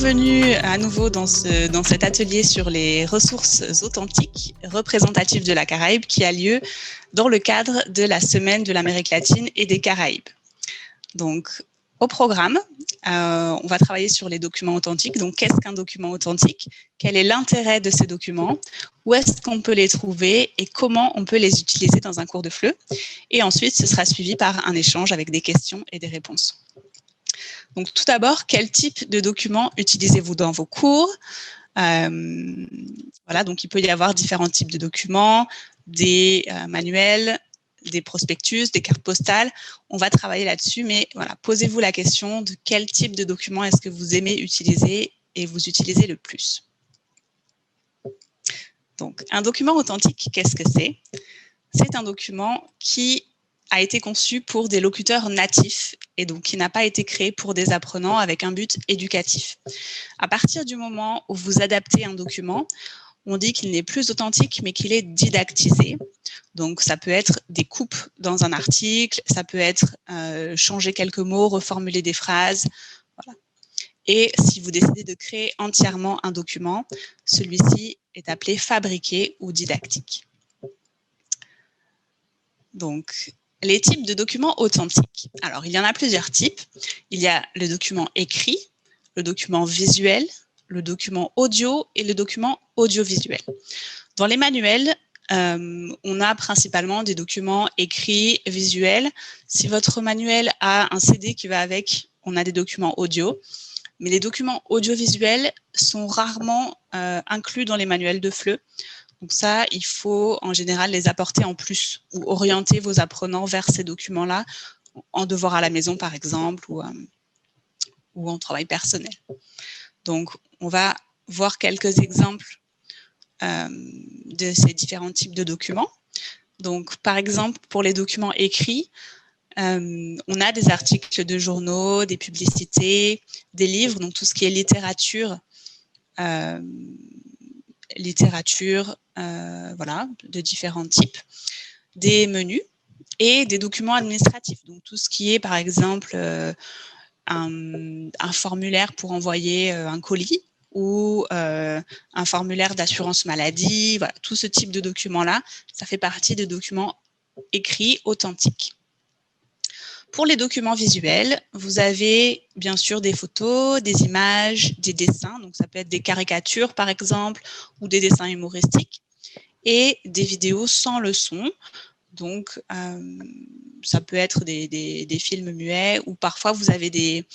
bienvenue à nouveau dans cet atelier sur les ressources authentiques représentatives de la Caraïbe qui a lieu dans le cadre de la Semaine de l'Amérique latine et des Caraïbes. Donc, au programme, on va travailler sur les documents authentiques. Donc, qu'est-ce qu'un document authentique? Quel est l'intérêt de ces documents? Où est-ce qu'on peut les trouver et comment on peut les utiliser dans un cours de FLE? Et ensuite, ce sera suivi par un échange avec des questions et des réponses. Donc, tout d'abord, quel type de documents utilisez-vous dans vos cours? Voilà, donc il peut y avoir différents types de documents, des manuels, des prospectus, des cartes postales. On va travailler là-dessus, mais voilà, posez-vous la question de quel type de document est-ce que vous aimez utiliser et vous utilisez le plus. Donc, un document authentique, qu'est-ce que c'est? C'est un document qui a été conçu pour des locuteurs natifs et donc qui n'a pas été créé pour des apprenants avec un but éducatif. À partir du moment où vous adaptez un document, on dit qu'il n'est plus authentique, mais qu'il est didactisé. Donc, ça peut être des coupes dans un article, ça peut être changer quelques mots, reformuler des phrases. Voilà. Et si vous décidez de créer entièrement un document, celui-ci est appelé fabriqué ou didactique. Donc, les types de documents authentiques. Alors, il y en a plusieurs types. Il y a le document écrit, le document visuel, le document audio et le document audiovisuel. Dans les manuels, on a principalement des documents écrits, visuels. Si votre manuel a un CD qui va avec, on a des documents audio. Mais les documents audiovisuels sont rarement inclus dans les manuels de FLE. Donc ça, il faut en général les apporter en plus ou orienter vos apprenants vers ces documents-là en devoir à la maison, par exemple, ou en travail personnel. Donc, on va voir quelques exemples de ces différents types de documents. Donc, par exemple, pour les documents écrits, on a des articles de journaux, des publicités, des livres, donc tout ce qui est littérature, voilà, de différents types, des menus et des documents administratifs. Donc, tout ce qui est, par exemple, un formulaire pour envoyer un colis ou un formulaire d'assurance maladie. Voilà, tout ce type de documents-là, ça fait partie des documents écrits authentiques. Pour les documents visuels, vous avez bien sûr des photos, des images, des dessins. Donc, ça peut être des caricatures, par exemple, ou des dessins humoristiques, et des vidéos sans le son. Donc, ça peut être des films muets ou parfois vous avez des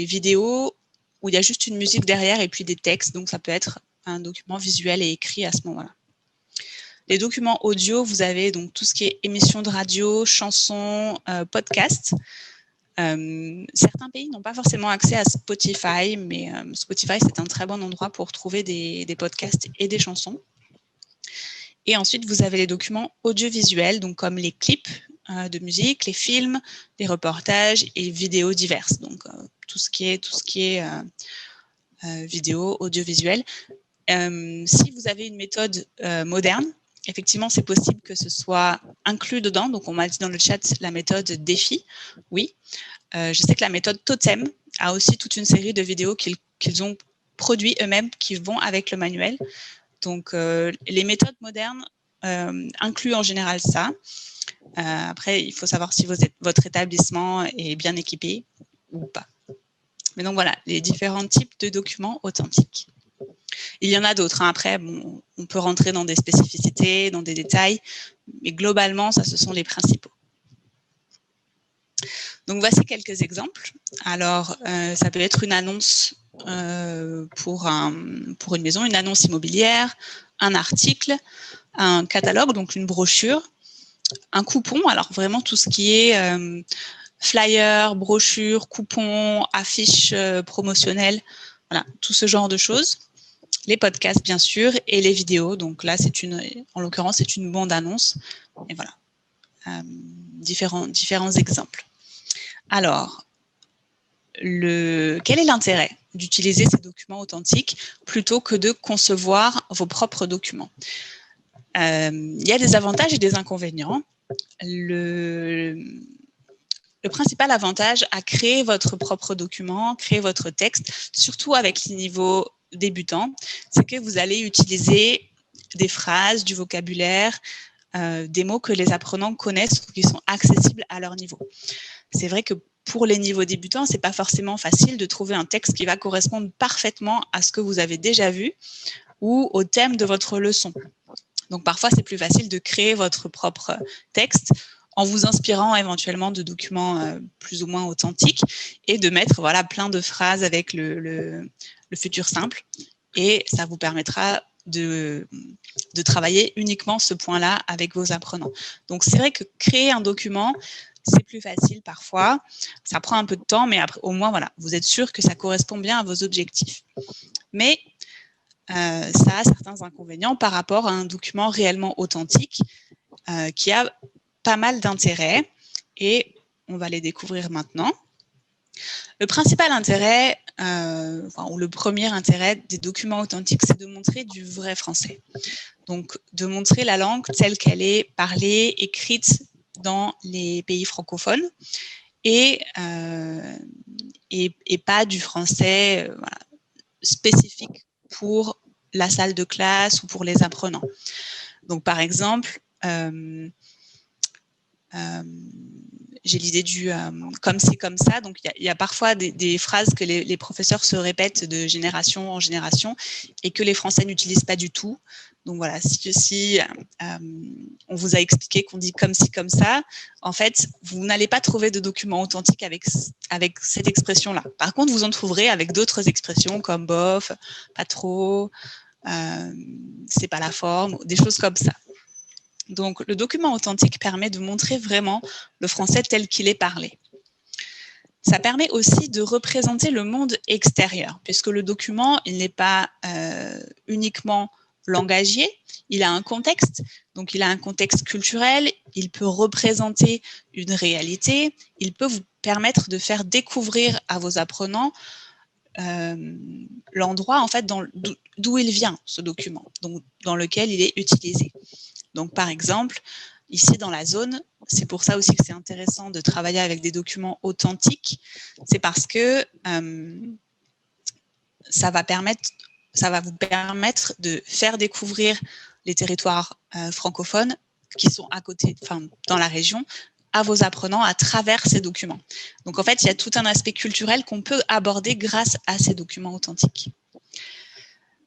vidéos où il y a juste une musique derrière et puis des textes. Donc, ça peut être un document visuel et écrit à ce moment-là. Les documents audio, vous avez donc tout ce qui est émissions de radio, chansons, podcasts. Certains pays n'ont pas forcément accès à Spotify, mais Spotify, c'est un très bon endroit pour trouver des podcasts et des chansons. Et ensuite, vous avez les documents audiovisuels, donc comme les clips de musique, les films, les reportages et vidéos diverses. Donc, tout ce qui est vidéo, audiovisuel. Si vous avez une méthode moderne, effectivement, c'est possible que ce soit inclus dedans. Donc, on m'a dit dans le chat la méthode défi. Oui. Je sais que la méthode Totem a aussi toute une série de vidéos qu'ils ont produit eux-mêmes qui vont avec le manuel. Donc, les méthodes modernes incluent en général ça. Après, il faut savoir si votre établissement est bien équipé ou pas. Mais donc, voilà, les différents types de documents authentiques. Il y en a d'autres. Hein. Après, bon, on peut rentrer dans des spécificités, dans des détails, mais globalement, ça, ce sont les principaux. Donc, voici quelques exemples. Alors, ça peut être une annonce pour une maison, une annonce immobilière, un article, un catalogue, donc une brochure, un coupon. Alors, vraiment tout ce qui est flyer, brochure, coupon, affiche promotionnelle, voilà, tout ce genre de choses. Les podcasts, bien sûr, et les vidéos. Donc là, en l'occurrence, c'est une bande-annonce. Et voilà, différents exemples. Alors, quel est l'intérêt d'utiliser ces documents authentiques plutôt que de concevoir vos propres documents? Il y a des avantages et des inconvénients. le principal avantage à créer votre propre document, créer votre texte, surtout avec les niveaux débutants, c'est que vous allez utiliser des phrases, du vocabulaire, des mots que les apprenants connaissent ou qui sont accessibles à leur niveau. C'est vrai que pour les niveaux débutants, c'est pas forcément facile de trouver un texte qui va correspondre parfaitement à ce que vous avez déjà vu ou au thème de votre leçon. Donc parfois, c'est plus facile de créer votre propre texte en vous inspirant éventuellement de documents plus ou moins authentiques et de mettre voilà, plein de phrases avec le futur simple. Et ça vous permettra de travailler uniquement ce point-là avec vos apprenants. Donc c'est vrai que créer un document, c'est plus facile parfois, ça prend un peu de temps, mais après, au moins, voilà, vous êtes sûr que ça correspond bien à vos objectifs. Mais ça a certains inconvénients par rapport à un document réellement authentique qui a pas mal d'intérêts et on va les découvrir maintenant. Le principal intérêt, ou le premier intérêt des documents authentiques, c'est de montrer du vrai français. Donc, de montrer la langue telle qu'elle est parlée, écrite dans les pays francophones et pas du français voilà, spécifique pour la salle de classe ou pour les apprenants. Donc, par exemple, j'ai l'idée du comme c'est comme ça. Donc, il y a parfois des phrases que les professeurs se répètent de génération en génération et que les Français n'utilisent pas du tout. Donc, voilà, si on vous a expliqué qu'on dit comme ci, comme ça, en fait, vous n'allez pas trouver de document authentique avec cette expression-là. Par contre, vous en trouverez avec d'autres expressions comme bof, pas trop, c'est pas la forme, des choses comme ça. Donc, le document authentique permet de montrer vraiment le français tel qu'il est parlé. Ça permet aussi de représenter le monde extérieur, puisque le document, il n'est pas uniquement langagier, il a un contexte, donc il a un contexte culturel, il peut représenter une réalité, il peut vous permettre de faire découvrir à vos apprenants l'endroit en fait d'où il vient, ce document, donc, dans lequel il est utilisé. Donc, par exemple, ici dans la zone, c'est pour ça aussi que c'est intéressant de travailler avec des documents authentiques. C'est parce que ça va vous permettre de faire découvrir les territoires francophones qui sont à côté, enfin, dans la région, à vos apprenants à travers ces documents. Donc, en fait, il y a tout un aspect culturel qu'on peut aborder grâce à ces documents authentiques.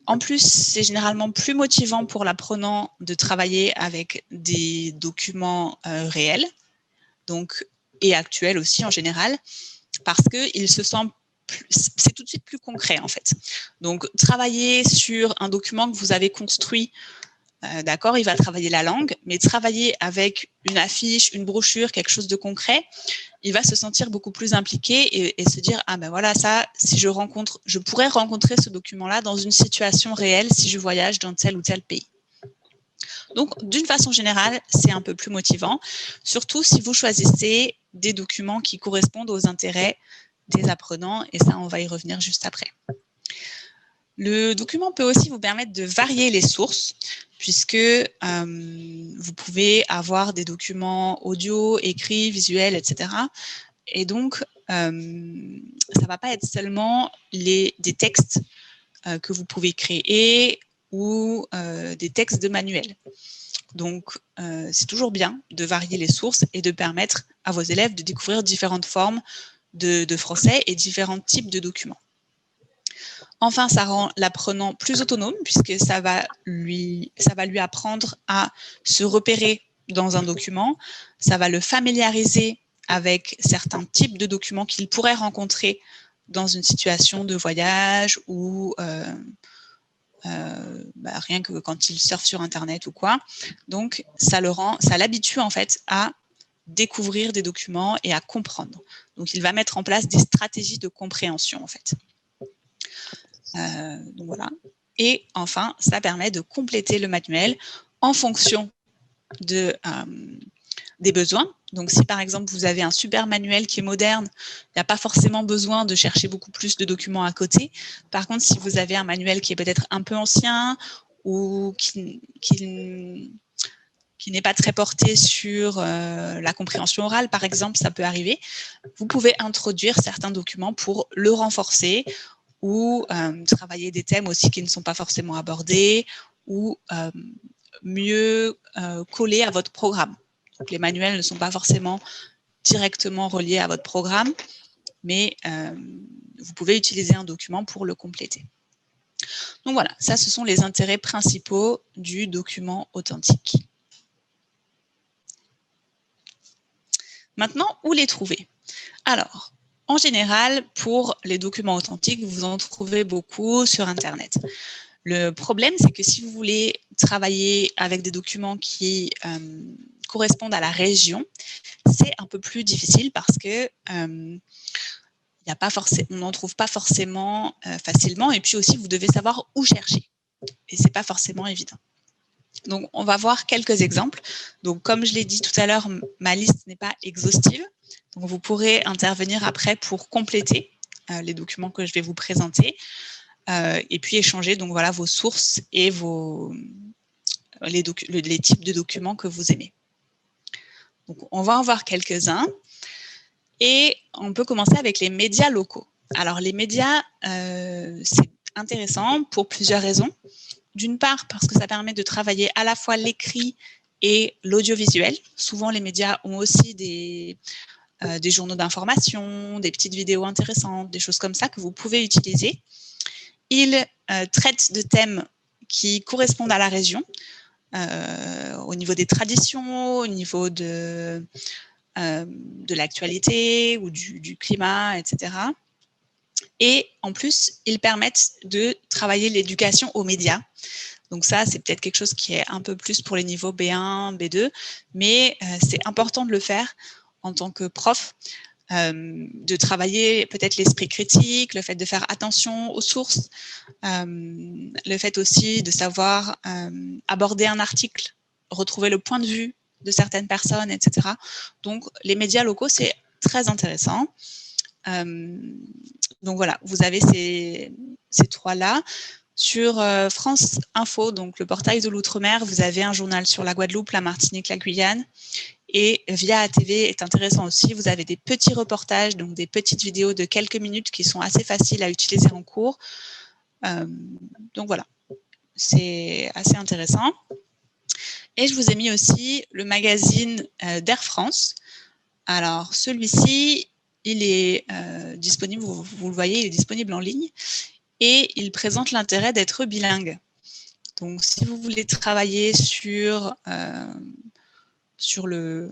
En plus, c'est généralement plus motivant pour l'apprenant de travailler avec des documents réels, donc, et actuels aussi en général, parce qu'il se sent c'est tout de suite plus concret en fait. Donc, travailler sur un document que vous avez construit, d'accord, il va travailler la langue, mais travailler avec une affiche, une brochure, quelque chose de concret, il va se sentir beaucoup plus impliqué et se dire « Ah ben voilà, ça, si je pourrais rencontrer ce document-là dans une situation réelle si je voyage dans tel ou tel pays. » Donc, d'une façon générale, c'est un peu plus motivant, surtout si vous choisissez des documents qui correspondent aux intérêts des apprenants, et ça, on va y revenir juste après. Le document peut aussi vous permettre de varier les sources, puisque vous pouvez avoir des documents audio, écrits, visuels, etc. Et donc, ça ne va pas être seulement des textes que vous pouvez créer ou des textes de manuel. Donc, c'est toujours bien de varier les sources et de permettre à vos élèves de découvrir différentes formes de français et différents types de documents. Enfin, ça rend l'apprenant plus autonome puisque ça va lui apprendre à se repérer dans un document, ça va le familiariser avec certains types de documents qu'il pourrait rencontrer dans une situation de voyage ou rien que quand il surfe sur Internet ou quoi. Donc, ça l'habitue en fait à découvrir des documents et à comprendre. Donc, il va mettre en place des stratégies de compréhension en fait. Donc voilà. Et enfin, ça permet de compléter le manuel en fonction des besoins. Donc, si par exemple, vous avez un super manuel qui est moderne, il n'y a pas forcément besoin de chercher beaucoup plus de documents à côté. Par contre, si vous avez un manuel qui est peut-être un peu ancien ou qui qui n'est pas très porté sur la compréhension orale, par exemple, ça peut arriver, vous pouvez introduire certains documents pour le renforcer ou travailler des thèmes aussi qui ne sont pas forcément abordés ou mieux coller à votre programme. Donc, les manuels ne sont pas forcément directement reliés à votre programme, mais vous pouvez utiliser un document pour le compléter. Donc voilà, ça ce sont les intérêts principaux du document authentique. Maintenant, où les trouver? Alors, en général, pour les documents authentiques, vous en trouvez beaucoup sur Internet. Le problème, c'est que si vous voulez travailler avec des documents qui correspondent à la région, c'est un peu plus difficile parce que on n'en trouve pas forcément facilement, et puis aussi vous devez savoir où chercher, et c'est pas forcément évident. Donc on va voir quelques exemples. Donc comme je l'ai dit tout à l'heure, ma liste n'est pas exhaustive, donc vous pourrez intervenir après pour compléter les documents que je vais vous présenter, et puis échanger donc voilà vos sources et les types de documents que vous aimez. Donc on va en voir quelques-uns. Et on peut commencer avec les médias locaux. Alors, les médias, c'est intéressant pour plusieurs raisons. D'une part, parce que ça permet de travailler à la fois l'écrit et l'audiovisuel. Souvent, les médias ont aussi des journaux d'information, des petites vidéos intéressantes, des choses comme ça que vous pouvez utiliser. Ils traitent de thèmes qui correspondent à la région, au niveau des traditions, au niveau de l'actualité ou du climat, etc. Et en plus, ils permettent de travailler l'éducation aux médias. Donc ça, c'est peut-être quelque chose qui est un peu plus pour les niveaux B1, B2, mais c'est important de le faire en tant que prof, de travailler peut-être l'esprit critique, le fait de faire attention aux sources, le fait aussi de savoir aborder un article, retrouver le point de vue de certaines personnes, etc. Donc, les médias locaux, c'est très intéressant. Donc voilà, vous avez ces trois-là. Sur France Info, donc le portail de l'Outre-mer, vous avez un journal sur la Guadeloupe, la Martinique, la Guyane. Et Via ATV est intéressant aussi. Vous avez des petits reportages, donc des petites vidéos de quelques minutes qui sont assez faciles à utiliser en cours. Donc voilà, c'est assez intéressant. Et je vous ai mis aussi le magazine d'Air France. Alors, celui-ci, il est disponible, vous le voyez, il est disponible en ligne et il présente l'intérêt d'être bilingue. Donc, si vous voulez travailler sur le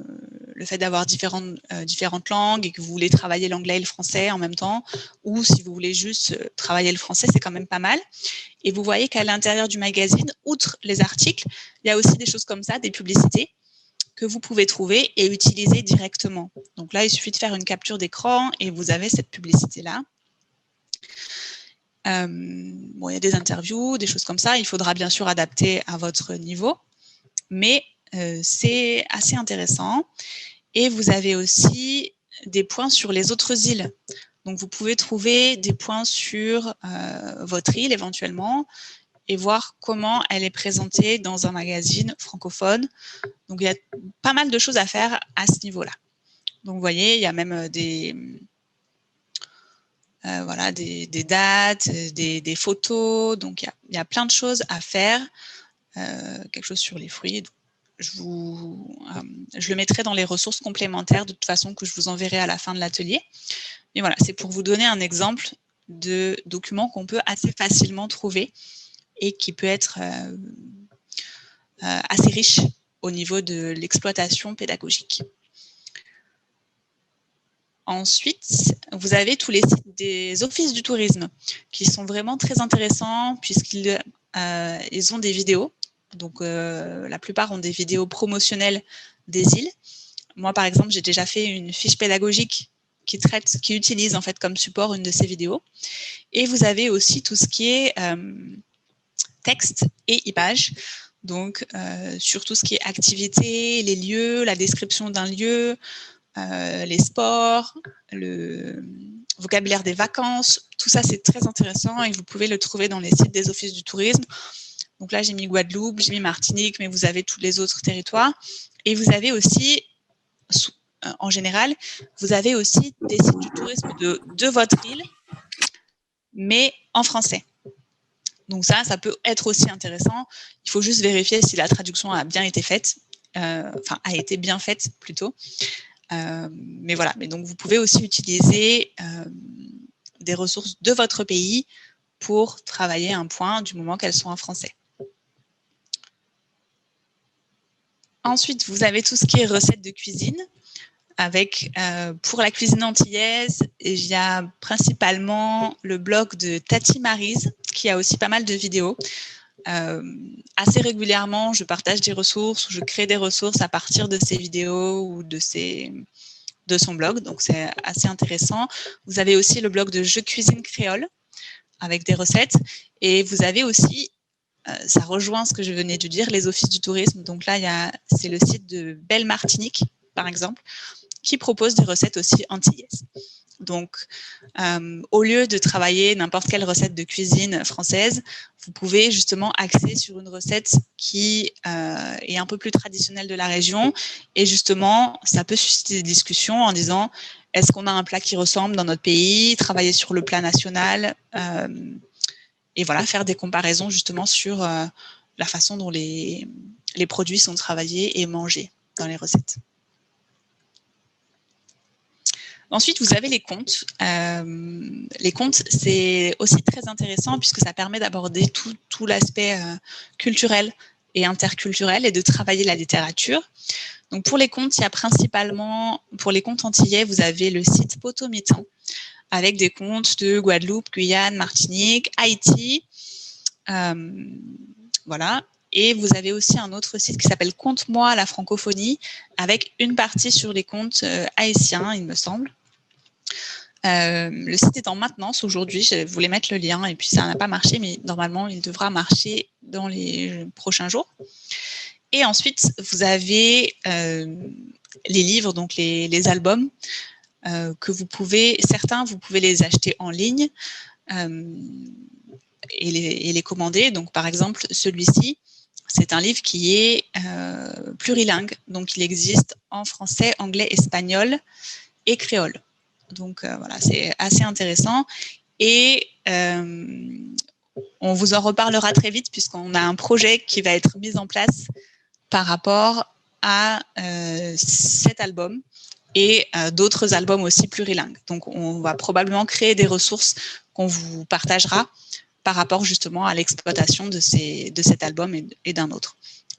fait d'avoir différentes langues et que vous voulez travailler l'anglais et le français en même temps, ou si vous voulez juste travailler le français, c'est quand même pas mal. Et vous voyez qu'à l'intérieur du magazine, outre les articles, il y a aussi des choses comme ça, des publicités que vous pouvez trouver et utiliser directement. Donc là, il suffit de faire une capture d'écran et vous avez cette publicité-là. Bon, il y a des interviews, des choses comme ça. Il faudra bien sûr adapter à votre niveau, mais c'est assez intéressant. Et vous avez aussi des points sur les autres îles. Donc, vous pouvez trouver des points sur votre île éventuellement et voir comment elle est présentée dans un magazine francophone. Donc, il y a pas mal de choses à faire à ce niveau-là. Donc, vous voyez, il y a même voilà, des dates, des photos. Donc, il y a plein de choses à faire. Quelque chose sur les fruits. Je le mettrai dans les ressources complémentaires de toute façon que je vous enverrai à la fin de l'atelier. Mais voilà, c'est pour vous donner un exemple de document qu'on peut assez facilement trouver et qui peut être assez riche au niveau de l'exploitation pédagogique. Ensuite, vous avez tous les sites des offices du tourisme qui sont vraiment très intéressants puisqu'ils ont des vidéos. Donc, la plupart ont des vidéos promotionnelles des îles. Moi, par exemple, j'ai déjà fait une fiche pédagogique qui utilise en fait comme support une de ces vidéos. Et vous avez aussi tout ce qui est texte et images. Donc, sur tout ce qui est activité, les lieux, la description d'un lieu, les sports, le vocabulaire des vacances, tout ça c'est très intéressant et vous pouvez le trouver dans les sites des offices du tourisme. Donc là, j'ai mis Guadeloupe, j'ai mis Martinique, mais vous avez tous les autres territoires. Et vous avez aussi, en général, vous avez aussi des sites du tourisme de votre île, mais en français. Donc ça peut être aussi intéressant. Il faut juste vérifier si la traduction a bien été faite, enfin a été bien faite plutôt. Mais voilà. Mais donc vous pouvez aussi utiliser des ressources de votre pays pour travailler un point du moment qu'elles sont en français. Ensuite, vous avez tout ce qui est recettes de cuisine. Avec, pour la cuisine antillaise, il y a principalement le blog de Tati Maryse, qui a aussi pas mal de vidéos. Assez régulièrement, je partage des ressources, je crée des ressources à partir de ces vidéos ou de son blog, donc c'est assez intéressant. Vous avez aussi le blog de Je cuisine créole, avec des recettes, et vous avez aussi, ça rejoint ce que je venais de dire, les offices du tourisme. Donc là, c'est le site de Belle Martinique, par exemple, qui propose des recettes aussi antillaises. Donc, au lieu de travailler n'importe quelle recette de cuisine française, vous pouvez justement axer sur une recette qui est un peu plus traditionnelle de la région. Et justement, ça peut susciter des discussions en disant, est-ce qu'on a un plat qui ressemble dans notre pays? Travailler sur le plat national. Et voilà, faire des comparaisons justement sur la façon dont les produits sont travaillés et mangés dans les recettes. Ensuite, vous avez les contes. Les contes, c'est aussi très intéressant puisque ça permet d'aborder tout l'aspect culturel et interculturel et de travailler la littérature. Donc, pour les contes, il y a principalement, pour les contes antillais, vous avez le site Potomitan avec des contes de Guadeloupe, Guyane, Martinique, Haïti. Voilà. Et vous avez aussi un autre site qui s'appelle Conte-moi la francophonie, avec une partie sur les contes haïtiens, il me semble. Le site est en maintenance aujourd'hui. Je voulais mettre le lien et puis ça n'a pas marché, mais normalement, il devra marcher dans les prochains jours. Et ensuite, vous avez les livres, donc les albums, que vous pouvez, certains, vous pouvez les acheter en ligne et les commander. Donc, par exemple, celui-ci, c'est un livre qui est plurilingue. Donc, il existe en français, anglais, espagnol et créole. Donc, voilà, c'est assez intéressant. Et on vous en reparlera très vite puisqu'on a un projet qui va être mis en place par rapport à cet album et d'autres albums aussi plurilingues. Donc, on va probablement créer des ressources qu'on vous partagera par rapport justement à l'exploitation de cet album et d'un autre.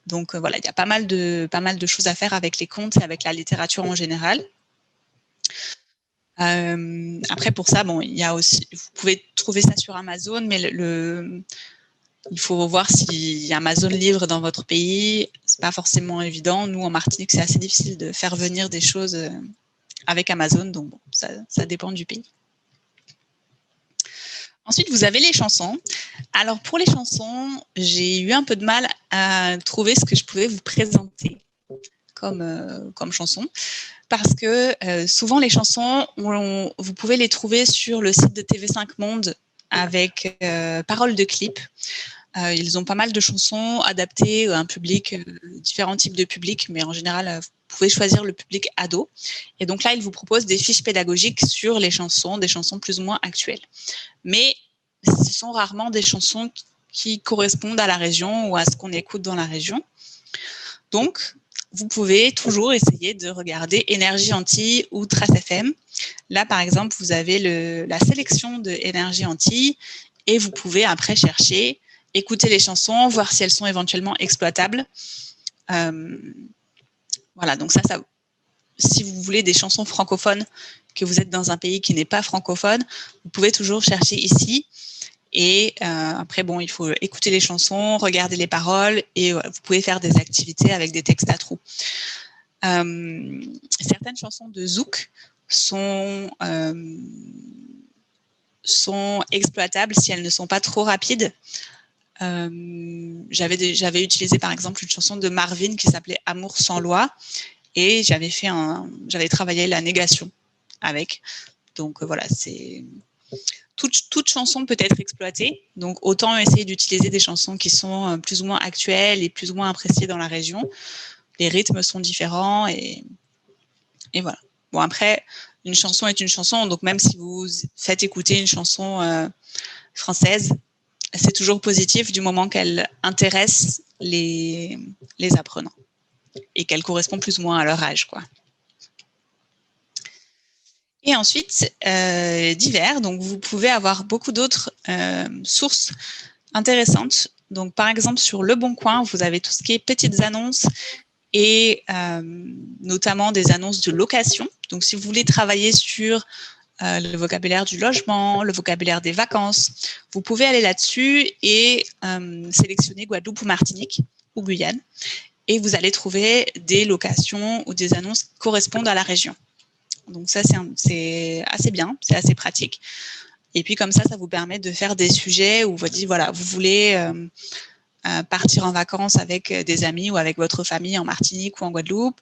Donc, voilà, il y a pas mal de choses à faire avec les contes et avec la littérature en général. Après, pour ça, bon, il y a aussi, vous pouvez trouver ça sur Amazon, mais il faut voir si Amazon livre dans votre pays. C'est pas forcément évident. Nous, en Martinique, c'est assez difficile de faire venir des choses avec Amazon, donc bon, ça dépend du pays. Ensuite, vous avez les chansons. Alors, pour les chansons, j'ai eu un peu de mal à trouver ce que je pouvais vous présenter comme chansons. Parce que souvent, les chansons, vous pouvez les trouver sur le site de TV5 Monde avec paroles de clips. Ils ont pas mal de chansons adaptées à un public, différents types de publics, mais en général, vous pouvez choisir le public ado. Et donc là, ils vous proposent des fiches pédagogiques sur les chansons, des chansons plus ou moins actuelles. Mais ce sont rarement des chansons qui correspondent à la région ou à ce qu'on écoute dans la région. Donc, vous pouvez toujours essayer de regarder Énergie Antilles ou Trace FM. Là, par exemple, vous avez la sélection de Énergie Antilles et vous pouvez après chercher, écouter les chansons, voir si elles sont éventuellement exploitables. Voilà, donc ça, si vous voulez des chansons francophones, que vous êtes dans un pays qui n'est pas francophone, vous pouvez toujours chercher ici. Et après, bon, il faut écouter les chansons, regarder les paroles et vous pouvez faire des activités avec des textes à trous. Certaines chansons de Zouk sont exploitables si elles ne sont pas trop rapides. J'avais utilisé par exemple une chanson de Marvin qui s'appelait Amour sans loi et j'avais travaillé la négation avec. Donc voilà, toute chanson peut être exploitée, donc autant essayer d'utiliser des chansons qui sont plus ou moins actuelles et plus ou moins appréciées dans la région. Les rythmes sont différents et voilà. Bon, après, une chanson est une chanson, donc même si vous faites écouter une chanson française, c'est toujours positif du moment qu'elle intéresse les apprenants et qu'elle correspond plus ou moins à leur âge, quoi. Et ensuite, divers, donc vous pouvez avoir beaucoup d'autres sources intéressantes. Donc, par exemple, sur Le Bon Coin, vous avez tout ce qui est petites annonces et notamment des annonces de location. Donc, si vous voulez travailler sur le vocabulaire du logement, le vocabulaire des vacances, vous pouvez aller là-dessus et sélectionner Guadeloupe ou Martinique ou Guyane. Et vous allez trouver des locations ou des annonces qui correspondent à la région. Donc ça, c'est assez bien, c'est assez pratique. Et puis comme ça vous permet de faire des sujets où vous dites, voilà, vous voulez partir en vacances avec des amis ou avec votre famille en Martinique ou en Guadeloupe,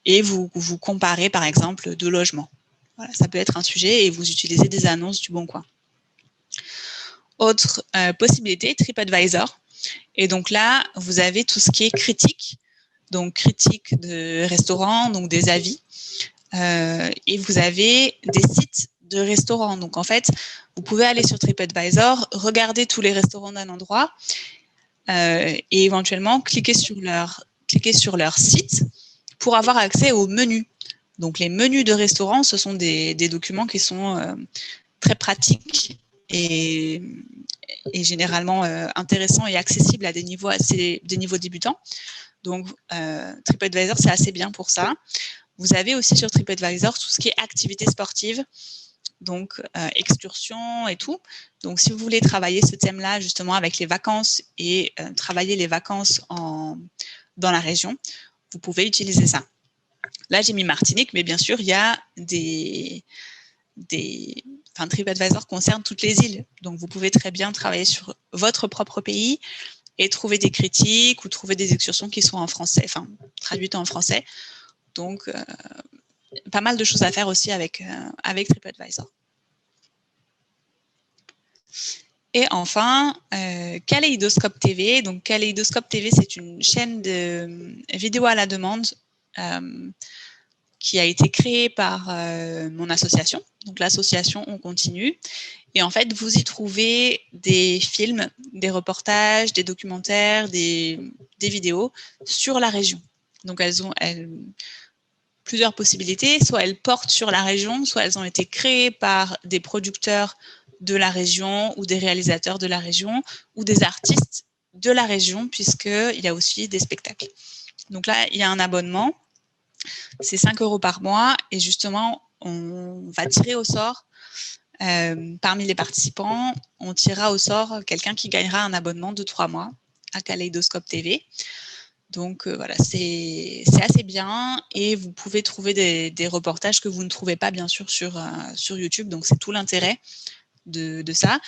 et vous comparez par exemple deux logements. Voilà, ça peut être un sujet et vous utilisez des annonces du Bon Coin. Autre possibilité, TripAdvisor. Et donc là, vous avez tout ce qui est critique. Donc critique de restaurants, donc des avis. Et vous avez des sites de restaurants. Donc en fait, vous pouvez aller sur TripAdvisor, regarder tous les restaurants d'un endroit et éventuellement cliquer sur leur site pour avoir accès aux menus. Donc les menus de restaurants, ce sont des documents qui sont très pratiques et généralement intéressants et accessibles à des niveaux débutants. Donc TripAdvisor, c'est assez bien pour ça. Vous avez aussi sur TripAdvisor tout ce qui est activités sportives, donc excursions et tout. Donc, si vous voulez travailler ce thème-là justement avec les vacances et travailler les vacances dans la région, vous pouvez utiliser ça. Là, j'ai mis Martinique, mais bien sûr, il y a TripAdvisor concerne toutes les îles. Donc, vous pouvez très bien travailler sur votre propre pays et trouver des critiques ou trouver des excursions qui sont en français, enfin, traduites en français. Donc, pas mal de choses à faire aussi avec TripAdvisor. Et enfin, Kaléidoscope TV. Donc, Kaléidoscope TV, c'est une chaîne de vidéos à la demande qui a été créée par mon association. Donc, l'association On Continue. Et en fait, vous y trouvez des films, des reportages, des documentaires, des vidéos sur la région. Donc, elles ont plusieurs possibilités. Soit elles portent sur la région, soit elles ont été créées par des producteurs de la région ou des réalisateurs de la région ou des artistes de la région, puisqu'il y a aussi des spectacles. Donc là, il y a un abonnement. C'est 5 € par mois et justement, on va tirer au sort parmi les participants, on tirera au sort quelqu'un qui gagnera un abonnement de 3 mois à Kaléidoscope TV. Donc voilà, c'est assez bien et vous pouvez trouver des reportages que vous ne trouvez pas bien sûr sur YouTube. Donc c'est tout l'intérêt de ça.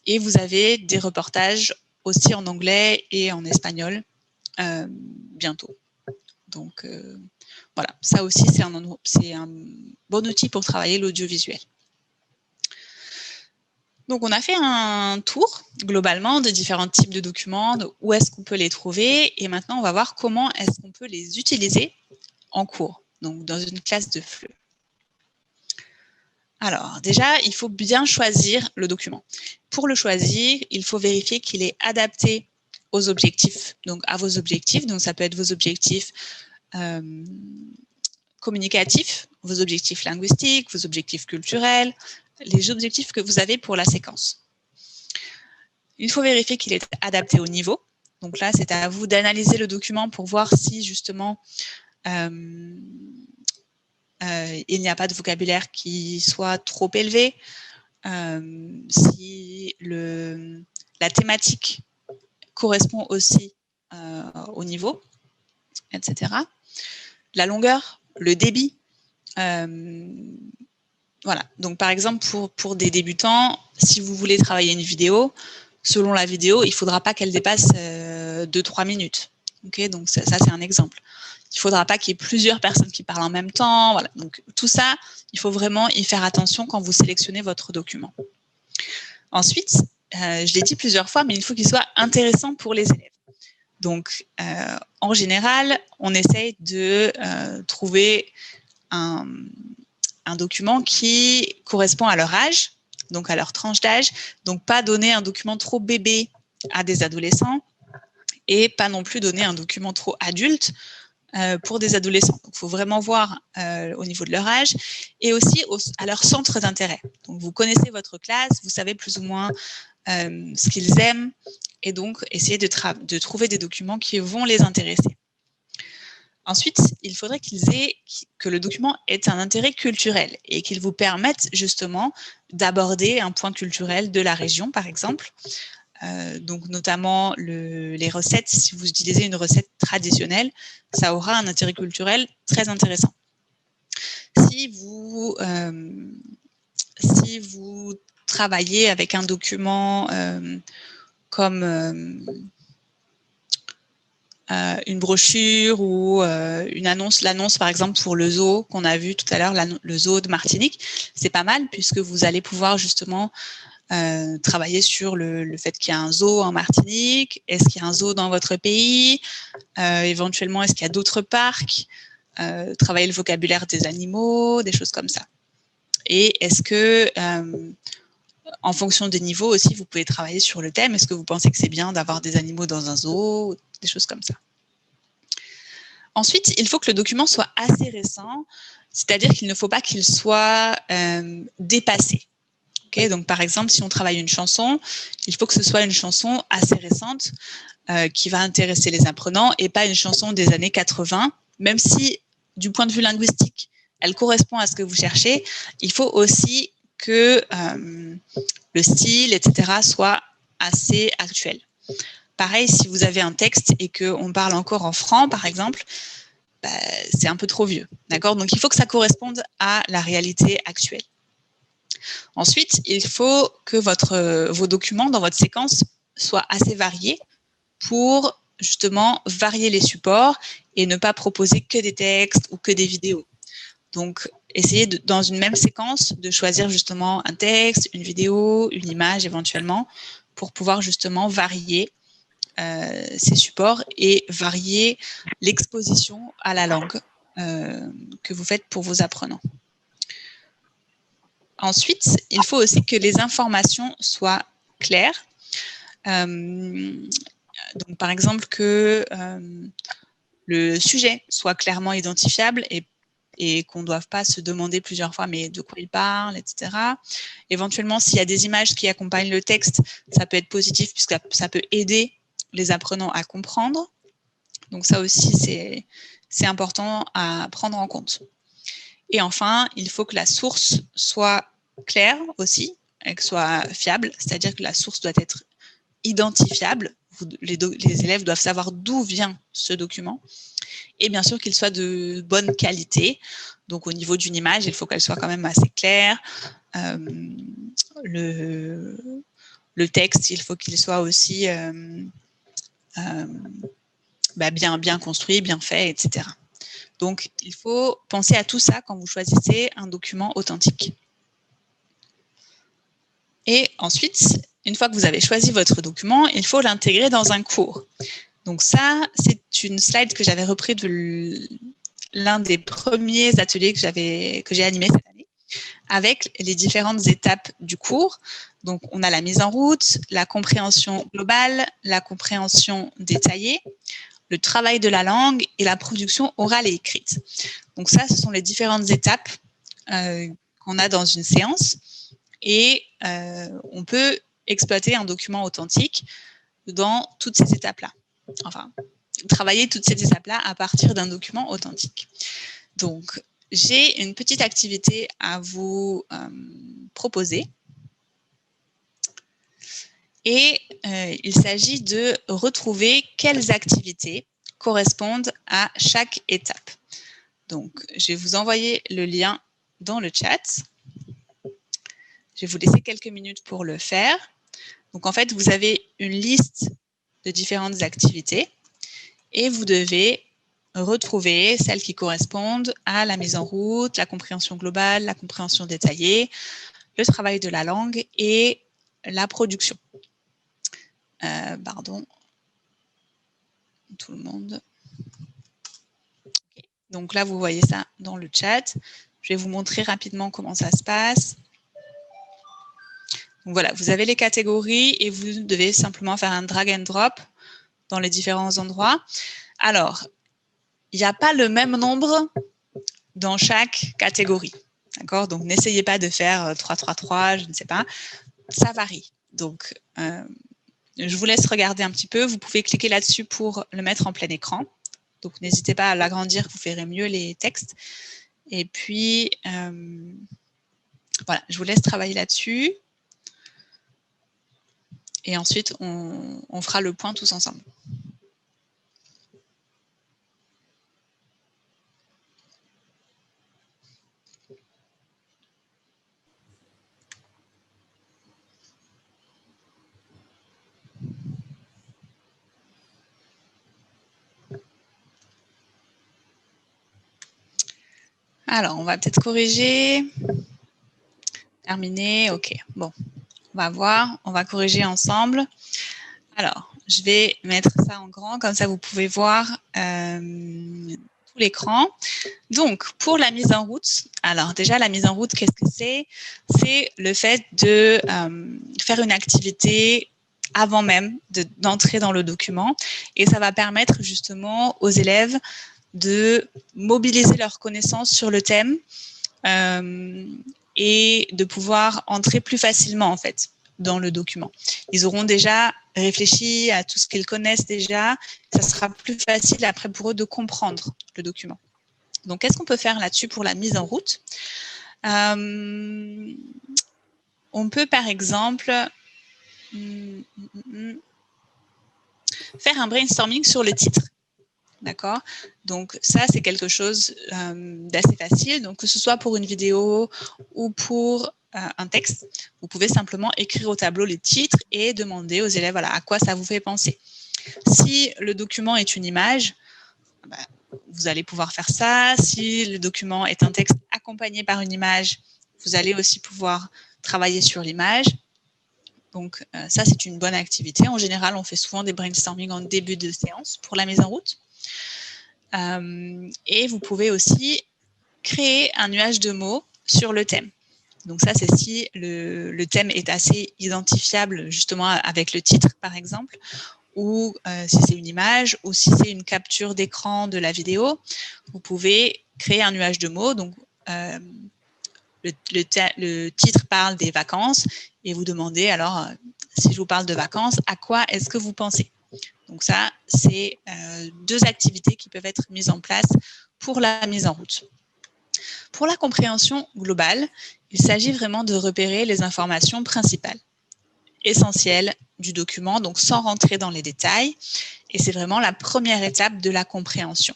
Et vous avez des reportages aussi en anglais et en espagnol bientôt. Donc voilà, ça aussi c'est un bon outil pour travailler l'audiovisuel. Donc, on a fait un tour globalement de différents types de documents, de où est-ce qu'on peut les trouver et maintenant, on va voir comment est-ce qu'on peut les utiliser en cours, donc dans une classe de FLE. Alors, déjà, il faut bien choisir le document. Pour le choisir, il faut vérifier qu'il est adapté aux objectifs, donc à vos objectifs. Donc, ça peut être vos objectifs communicatifs, vos objectifs linguistiques, vos objectifs culturels, les objectifs que vous avez pour la séquence. Il faut vérifier qu'il est adapté au niveau. Donc là, c'est à vous d'analyser le document pour voir si justement il n'y a pas de vocabulaire qui soit trop élevé, si la thématique correspond aussi au niveau, etc. La longueur, le débit. Voilà, donc par exemple, pour des débutants, si vous voulez travailler une vidéo, selon la vidéo, il ne faudra pas qu'elle dépasse 2-3 minutes. Okay, donc ça c'est un exemple. Il ne faudra pas qu'il y ait plusieurs personnes qui parlent en même temps. Voilà. Donc tout ça, il faut vraiment y faire attention quand vous sélectionnez votre document. Ensuite, je l'ai dit plusieurs fois, mais il faut qu'il soit intéressant pour les élèves. Donc, en général, on essaye de trouver un document qui correspond à leur âge, donc à leur tranche d'âge. Donc, pas donner un document trop bébé à des adolescents et pas non plus donner un document trop adulte pour des adolescents. Donc, il faut vraiment voir au niveau de leur âge et aussi à leur centre d'intérêt. Donc, vous connaissez votre classe, vous savez plus ou moins ce qu'ils aiment et donc essayer de trouver des documents qui vont les intéresser. Ensuite, il faudrait que le document ait un intérêt culturel et qu'il vous permette justement d'aborder un point culturel de la région, par exemple. Donc notamment les recettes, si vous utilisez une recette traditionnelle, ça aura un intérêt culturel très intéressant. Si vous travaillez avec un document comme une brochure ou une annonce, l'annonce par exemple pour le zoo qu'on a vu tout à l'heure, le zoo de Martinique, c'est pas mal puisque vous allez pouvoir justement travailler sur le fait qu'il y a un zoo en Martinique, est-ce qu'il y a un zoo dans votre pays, éventuellement est-ce qu'il y a d'autres parcs, travailler le vocabulaire des animaux, des choses comme ça. Et est-ce que en fonction des niveaux aussi, vous pouvez travailler sur le thème. Est-ce que vous pensez que c'est bien d'avoir des animaux dans un zoo, des choses comme ça. Ensuite, il faut que le document soit assez récent, c'est-à-dire qu'il ne faut pas qu'il soit dépassé. Okay, donc, par exemple, si on travaille une chanson, il faut que ce soit une chanson assez récente qui va intéresser les apprenants et pas une chanson des années 80, même si, du point de vue linguistique, elle correspond à ce que vous cherchez. Il faut aussi que le style, etc., soit assez actuel. Pareil, si vous avez un texte et qu'on parle encore en franc, par exemple, bah, c'est un peu trop vieux. D'accord ? Donc, il faut que ça corresponde à la réalité actuelle. Ensuite, il faut que vos documents dans votre séquence soient assez variés pour justement varier les supports et ne pas proposer que des textes ou que des vidéos. Donc, essayez dans une même séquence de choisir justement un texte, une vidéo, une image éventuellement pour pouvoir justement varier ces supports et varier l'exposition à la langue que vous faites pour vos apprenants. Ensuite, il faut aussi que les informations soient claires. Donc, par exemple, que le sujet soit clairement identifiable et qu'on ne doive pas se demander plusieurs fois mais de quoi il parle, etc. Éventuellement, s'il y a des images qui accompagnent le texte, ça peut être positif puisque ça peut aider les apprenants à comprendre. Donc ça aussi, c'est important à prendre en compte. Et enfin, il faut que la source soit claire aussi, et que soit fiable, c'est-à-dire que la source doit être identifiable. Les élèves doivent savoir d'où vient ce document. Et bien sûr qu'il soit de bonne qualité. Donc au niveau d'une image, il faut qu'elle soit quand même assez claire. Le texte, il faut qu'il soit aussi bien construit, bien fait, etc. Donc il faut penser à tout ça quand vous choisissez un document authentique. Et ensuite, une fois que vous avez choisi votre document, il faut l'intégrer dans un cours. Donc ça, c'est une slide que j'avais repris de l'un des premiers ateliers que j'ai animé cette année, avec les différentes étapes du cours. Donc, on a la mise en route, la compréhension globale, la compréhension détaillée, le travail de la langue et la production orale et écrite. Donc ça, ce sont les différentes étapes qu'on a dans une séance. Et on peut exploiter un document authentique dans toutes ces étapes-là. Enfin, travailler toutes ces étapes-là à partir d'un document authentique. Donc, j'ai une petite activité à vous proposer. Et il s'agit de retrouver quelles activités correspondent à chaque étape. Donc, je vais vous envoyer le lien dans le chat. Je vais vous laisser quelques minutes pour le faire. Donc, en fait, vous avez une liste de différentes activités et vous devez retrouver celles qui correspondent à la mise en route, la compréhension globale, la compréhension détaillée, le travail de la langue et la production. Pardon, tout le monde. Okay. Donc là, vous voyez ça dans le chat. Je vais vous montrer rapidement comment ça se passe. Donc voilà, vous avez les catégories et vous devez simplement faire un drag and drop dans les différents endroits. Alors, il n'y a pas le même nombre dans chaque catégorie. D'accord? Donc, n'essayez pas de faire 3, 3, 3, je ne sais pas. Ça varie. Donc, je vous laisse regarder un petit peu. Vous pouvez cliquer là-dessus pour le mettre en plein écran. Donc, n'hésitez pas à l'agrandir, vous verrez mieux les textes. Et puis, voilà, je vous laisse travailler là-dessus. Et ensuite, on fera le point tous ensemble. Alors, on va peut-être corriger. Terminé, ok. Bon, on va voir, on va corriger ensemble. Alors, je vais mettre ça en grand, comme ça vous pouvez voir tout l'écran. Donc, pour la mise en route, alors déjà la mise en route, qu'est-ce que c'est? C'est le fait de faire une activité avant même d'entrer dans le document et ça va permettre justement aux élèves de mobiliser leurs connaissances sur le thème et de pouvoir entrer plus facilement en fait dans le document. Ils auront déjà réfléchi à tout ce qu'ils connaissent déjà, ça sera plus facile après pour eux de comprendre le document. Donc, qu'est-ce qu'on peut faire là-dessus pour la mise en route? On peut par exemple faire un brainstorming sur le titre. D'accord? Donc, ça, c'est quelque chose d'assez facile. Donc, que ce soit pour une vidéo ou pour un texte, vous pouvez simplement écrire au tableau les titres et demander aux élèves voilà, à quoi ça vous fait penser. Si le document est une image, vous allez pouvoir faire ça. Si le document est un texte accompagné par une image, vous allez aussi pouvoir travailler sur l'image. Donc, ça, c'est une bonne activité. En général, on fait souvent des brainstorming en début de séance pour la mise en route. Et vous pouvez aussi créer un nuage de mots sur le thème. Donc ça, c'est si le thème est assez identifiable justement avec le titre, par exemple, ou si c'est une image, ou si c'est une capture d'écran de la vidéo, vous pouvez créer un nuage de mots. Donc, le titre parle des vacances et vous demandez alors, si je vous parle de vacances, à quoi est-ce que vous pensez? Donc ça, c'est deux activités qui peuvent être mises en place pour la mise en route. Pour la compréhension globale, il s'agit vraiment de repérer les informations principales, essentielles du document, donc sans rentrer dans les détails. Et c'est vraiment la première étape de la compréhension.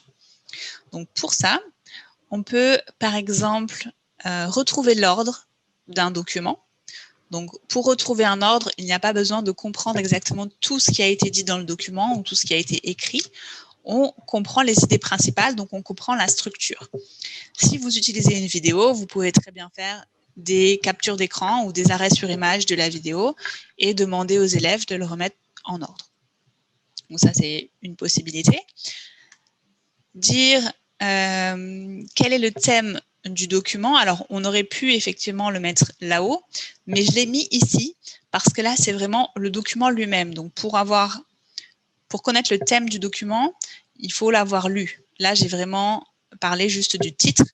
Donc pour ça, on peut par exemple retrouver l'ordre d'un document. Donc, pour retrouver un ordre, il n'y a pas besoin de comprendre exactement tout ce qui a été dit dans le document ou tout ce qui a été écrit. On comprend les idées principales, donc on comprend la structure. Si vous utilisez une vidéo, vous pouvez très bien faire des captures d'écran ou des arrêts sur image de la vidéo et demander aux élèves de le remettre en ordre. Donc ça, c'est une possibilité. Dire quel est le thème du document. Alors, on aurait pu effectivement le mettre là-haut, mais je l'ai mis ici parce que là, c'est vraiment le document lui-même. Donc, pour connaître le thème du document, il faut l'avoir lu. Là, j'ai vraiment parlé juste du titre.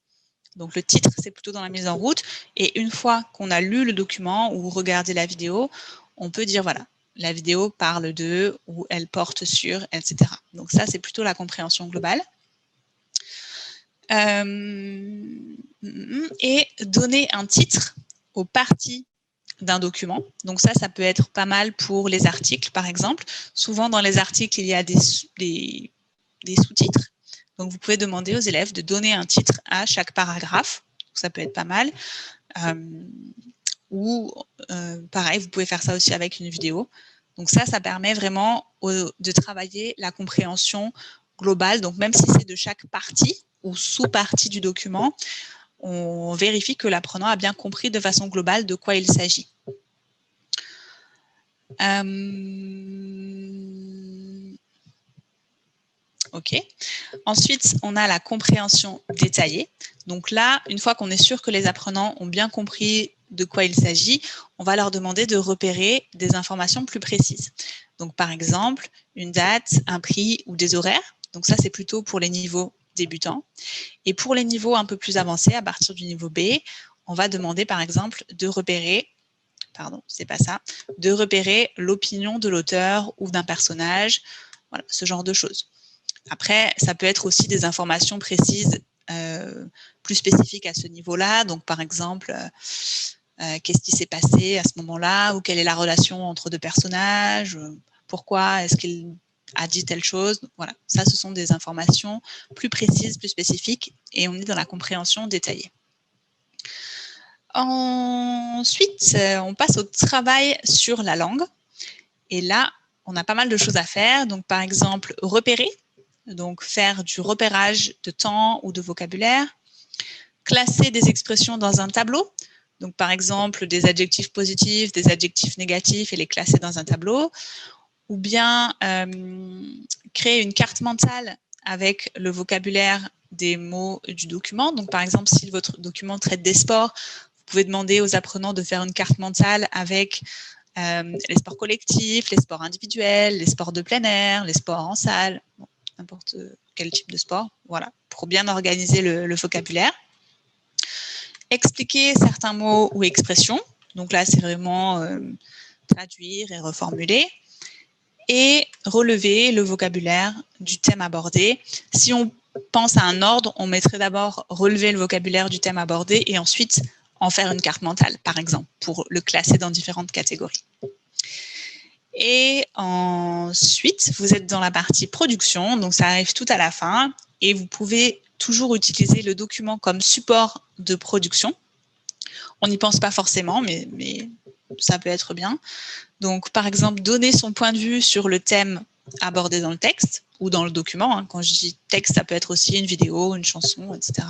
Donc, le titre, c'est plutôt dans la mise en route. Et une fois qu'on a lu le document ou regardé la vidéo, on peut dire, voilà, la vidéo parle de, ou elle porte sur, etc. Donc, ça, c'est plutôt la compréhension globale. Et donner un titre aux parties d'un document. Donc ça peut être pas mal pour les articles, par exemple. Souvent, dans les articles, il y a des sous-titres. Donc, vous pouvez demander aux élèves de donner un titre à chaque paragraphe. Donc, ça peut être pas mal. Ou, pareil, vous pouvez faire ça aussi avec une vidéo. Donc ça permet vraiment de travailler la compréhension global. Donc, même si c'est de chaque partie ou sous-partie du document, on vérifie que l'apprenant a bien compris de façon globale de quoi il s'agit. OK. Ensuite, on a la compréhension détaillée. Donc là, une fois qu'on est sûr que les apprenants ont bien compris de quoi il s'agit, on va leur demander de repérer des informations plus précises. Donc par exemple, une date, un prix ou des horaires. Donc ça, c'est plutôt pour les niveaux débutants. Et pour les niveaux un peu plus avancés, à partir du niveau B, on va demander par exemple de repérer, de repérer l'opinion de l'auteur ou d'un personnage, voilà, ce genre de choses. Après, ça peut être aussi des informations précises, plus spécifiques à ce niveau-là. Donc, par exemple, qu'est-ce qui s'est passé à ce moment-là, ou quelle est la relation entre deux personnages, pourquoi est-ce qu'il a dit telle chose. Voilà, ça, ce sont des informations plus précises, plus spécifiques, et on est dans la compréhension détaillée. Ensuite, on passe au travail sur la langue. Et là, on a pas mal de choses à faire. Donc, par exemple, repérer. Donc, faire du repérage de temps ou de vocabulaire, classer des expressions dans un tableau. Donc, par exemple, des adjectifs positifs, des adjectifs négatifs et les classer dans un tableau. Ou bien créer une carte mentale avec le vocabulaire des mots du document. Donc, par exemple, si votre document traite des sports, vous pouvez demander aux apprenants de faire une carte mentale avec les sports collectifs, les sports individuels, les sports de plein air, les sports en salle. Bon, n'importe quel type de sport, voilà, pour bien organiser le vocabulaire. Expliquer certains mots ou expressions, donc là c'est vraiment traduire et reformuler, et relever le vocabulaire du thème abordé. Si on pense à un ordre, on mettrait d'abord relever le vocabulaire du thème abordé et ensuite en faire une carte mentale, par exemple, pour le classer dans différentes catégories. Et ensuite, vous êtes dans la partie production, donc ça arrive tout à la fin, et vous pouvez toujours utiliser le document comme support de production. On n'y pense pas forcément, mais ça peut être bien. Donc, par exemple, donner son point de vue sur le thème abordé dans le texte ou dans le document. Quand je dis texte, ça peut être aussi une vidéo, une chanson, etc.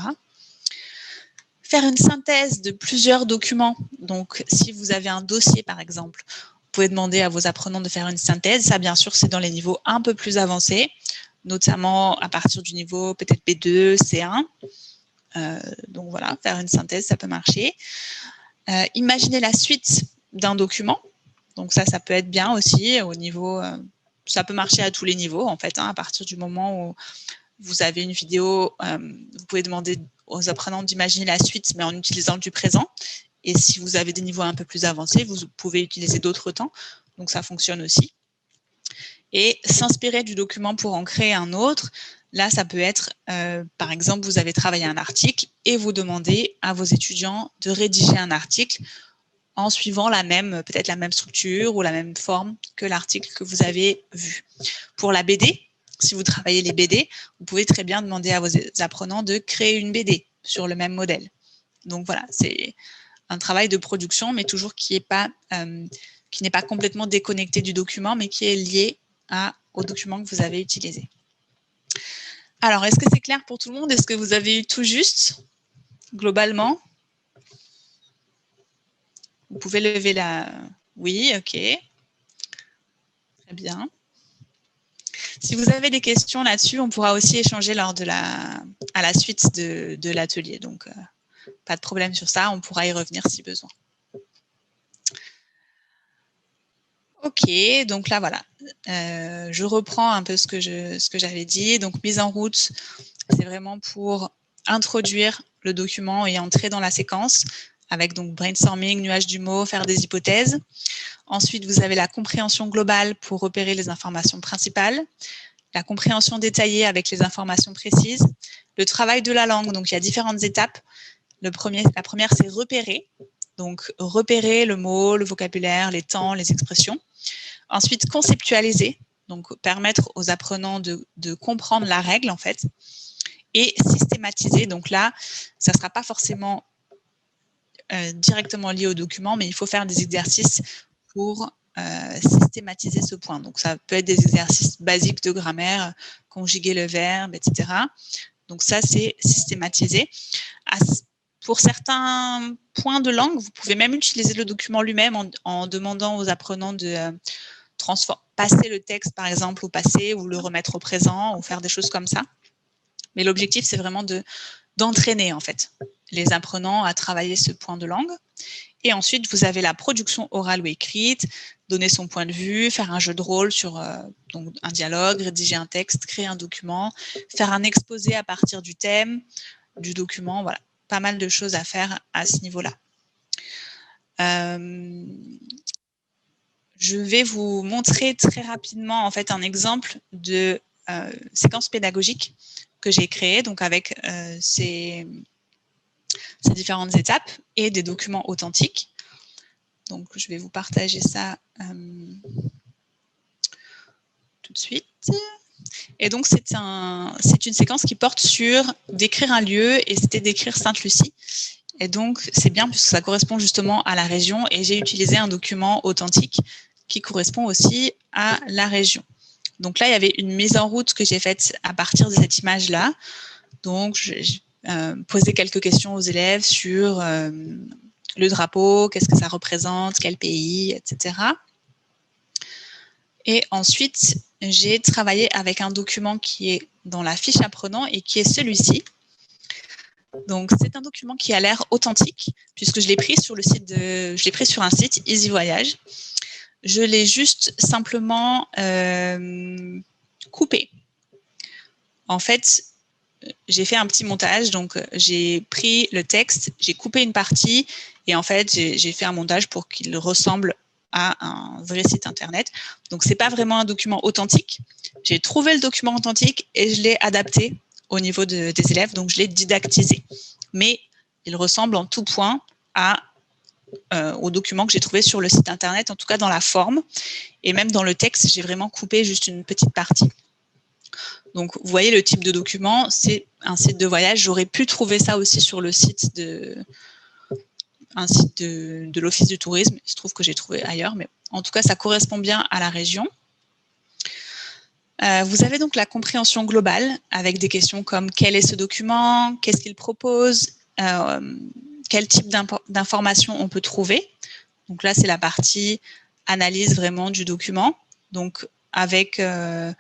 Faire une synthèse de plusieurs documents. Donc, si vous avez un dossier, par exemple, vous pouvez demander à vos apprenants de faire une synthèse. Ça, bien sûr, c'est dans les niveaux un peu plus avancés, notamment à partir du niveau peut-être B2, C1. Donc voilà, faire une synthèse, ça peut marcher. Imaginer la suite d'un document. Donc ça peut être bien aussi au niveau... ça peut marcher à tous les niveaux, en fait. À partir du moment où vous avez une vidéo, vous pouvez demander aux apprenants d'imaginer la suite, mais en utilisant du présent. Et si vous avez des niveaux un peu plus avancés, vous pouvez utiliser d'autres temps. Donc, ça fonctionne aussi. Et s'inspirer du document pour en créer un autre. Là, ça peut être, par exemple, vous avez travaillé un article et vous demandez à vos étudiants de rédiger un article en suivant peut-être la même structure ou la même forme que l'article que vous avez vu. Pour la BD, si vous travaillez les BD, vous pouvez très bien demander à vos apprenants de créer une BD sur le même modèle. Donc voilà, c'est un travail de production, mais toujours qui n'est pas complètement déconnecté du document, mais qui est lié au document que vous avez utilisé. Alors, est-ce que c'est clair pour tout le monde? Est-ce que vous avez eu tout juste, globalement? Vous pouvez lever la... Oui, ok. Très bien. Si vous avez des questions là-dessus, on pourra aussi échanger à la suite de l'atelier. Donc, pas de problème sur ça, on pourra y revenir si besoin. Ok, donc là, voilà. Je reprends un peu ce que j'avais dit. Donc, mise en route, c'est vraiment pour introduire le document et entrer dans la séquence avec donc brainstorming, nuage du mot, faire des hypothèses. Ensuite, vous avez la compréhension globale pour repérer les informations principales, la compréhension détaillée avec les informations précises, le travail de la langue. Donc, il y a différentes étapes. La première, c'est repérer. Donc, repérer le mot, le vocabulaire, les temps, les expressions. Ensuite, conceptualiser. Donc, permettre aux apprenants de comprendre la règle, en fait. Et systématiser. Donc là, ça ne sera pas forcément directement lié au document, mais il faut faire des exercices pour systématiser ce point. Donc, ça peut être des exercices basiques de grammaire, conjuguer le verbe, etc. Donc, ça, c'est systématisé. Pour certains points de langue, vous pouvez même utiliser le document lui-même en demandant aux apprenants de passer le texte, par exemple, au passé ou le remettre au présent ou faire des choses comme ça. Mais l'objectif, c'est vraiment d'entraîner, en fait, les apprenants à travailler ce point de langue. Et ensuite, vous avez la production orale ou écrite, donner son point de vue, faire un jeu de rôle sur donc un dialogue, rédiger un texte, créer un document, faire un exposé à partir du thème, du document, voilà. Pas mal de choses à faire à ce niveau-là. Je vais vous montrer très rapidement en fait un exemple de séquence pédagogique que j'ai créée, donc avec ces différentes étapes et des documents authentiques. Donc, je vais vous partager ça tout de suite. Et donc, c'est une séquence qui porte sur décrire un lieu et c'était décrire Sainte-Lucie. Et donc, c'est bien puisque ça correspond justement à la région et j'ai utilisé un document authentique qui correspond aussi à la région. Donc là, il y avait une mise en route que j'ai faite à partir de cette image-là. Donc, j'ai posé quelques questions aux élèves sur le drapeau, qu'est-ce que ça représente, quel pays, etc. Et ensuite, j'ai travaillé avec un document qui est dans la fiche apprenant et qui est celui-ci. Donc, c'est un document qui a l'air authentique puisque je l'ai pris sur un site Easy Voyage. Je l'ai juste simplement coupé. En fait, j'ai fait un petit montage. Donc, j'ai pris le texte, j'ai coupé une partie et en fait, j'ai fait un montage pour qu'il ressemble à un vrai site internet. Donc, c'est pas vraiment un document authentique. J'ai trouvé le document authentique et je l'ai adapté au niveau des élèves, donc je l'ai didactisé. Mais il ressemble en tout point au document que j'ai trouvé sur le site internet, en tout cas dans la forme. Et même dans le texte, j'ai vraiment coupé juste une petite partie. Donc, vous voyez le type de document, c'est un site de voyage. J'aurais pu trouver ça aussi sur le site de l'Office du tourisme. Il se trouve que j'ai trouvé ailleurs, mais en tout cas, ça correspond bien à la région. Vous avez donc la compréhension globale avec des questions comme quel est ce document, qu'est-ce qu'il propose, quel type d'informations on peut trouver. Donc là, c'est la partie analyse vraiment du document. Donc avec, il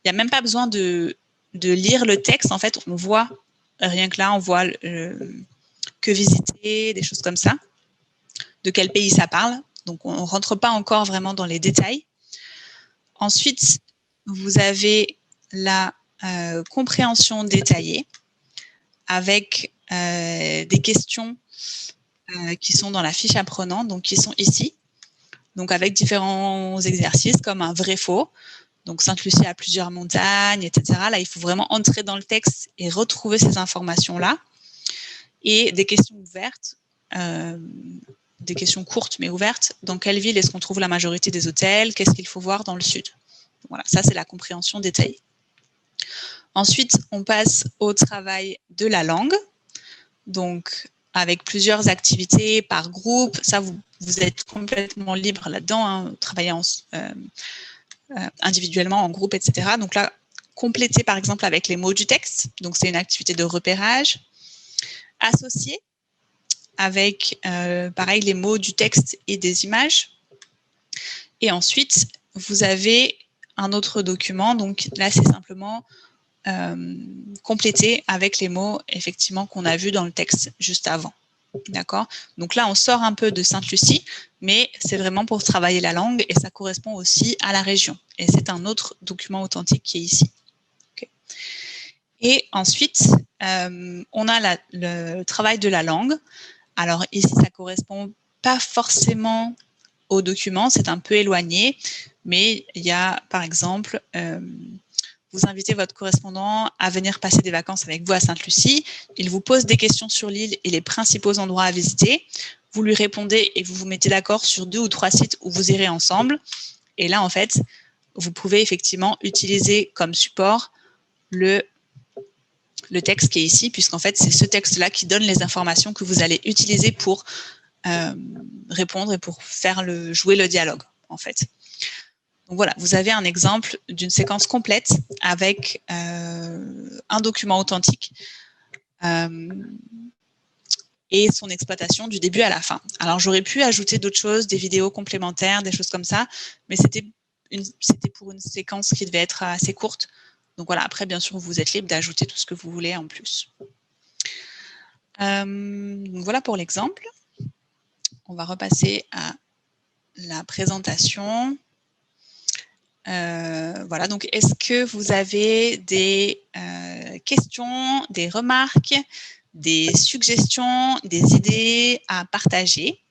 n'y a même pas besoin de lire le texte. En fait, on voit, rien que là, on voit que visiter, des choses comme ça, de quel pays ça parle. Donc on ne rentre pas encore vraiment dans les détails. Ensuite, vous avez la compréhension détaillée avec des questions qui sont dans la fiche apprenant, donc qui sont ici, donc avec différents exercices comme un vrai-faux. Donc Sainte-Lucie a plusieurs montagnes, etc. Là, il faut vraiment entrer dans le texte et retrouver ces informations-là. Et des questions ouvertes, des questions courtes mais ouvertes. Dans quelle ville est-ce qu'on trouve la majorité des hôtels? Qu'est-ce qu'il faut voir dans le sud? Voilà, ça, c'est la compréhension détaillée. Ensuite, on passe au travail de la langue. Donc, avec plusieurs activités par groupe. Ça, vous êtes complètement libre là-dedans, hein, travailler individuellement, en groupe, etc. Donc là, compléter par exemple avec les mots du texte. Donc, c'est une activité de repérage. Associer avec, pareil, les mots du texte et des images. Et ensuite, vous avez un autre document. Donc là, c'est simplement compléter avec les mots, effectivement, qu'on a vus dans le texte juste avant. D'accord? Donc là, on sort un peu de Sainte-Lucie, mais c'est vraiment pour travailler la langue et ça correspond aussi à la région. Et c'est un autre document authentique qui est ici. Okay. Et ensuite, on a le travail de la langue. Alors ici, ça correspond pas forcément au document, c'est un peu éloigné, mais il y a par exemple, vous invitez votre correspondant à venir passer des vacances avec vous à Sainte-Lucie, il vous pose des questions sur l'île et les principaux endroits à visiter, vous lui répondez et vous vous mettez d'accord sur 2 ou 3 sites où vous irez ensemble, et là en fait, vous pouvez effectivement utiliser comme support le texte qui est ici, puisqu'en fait, c'est ce texte-là qui donne les informations que vous allez utiliser pour répondre et pour faire jouer le dialogue, en fait. Donc voilà, vous avez un exemple d'une séquence complète avec un document authentique et son exploitation du début à la fin. Alors j'aurais pu ajouter d'autres choses, des vidéos complémentaires, des choses comme ça, mais c'était pour une séquence qui devait être assez courte. Donc voilà, après bien sûr vous êtes libre d'ajouter tout ce que vous voulez en plus. Donc voilà pour l'exemple. On va repasser à la présentation. Voilà, donc est-ce que vous avez des questions, des remarques, des suggestions, des idées à partager?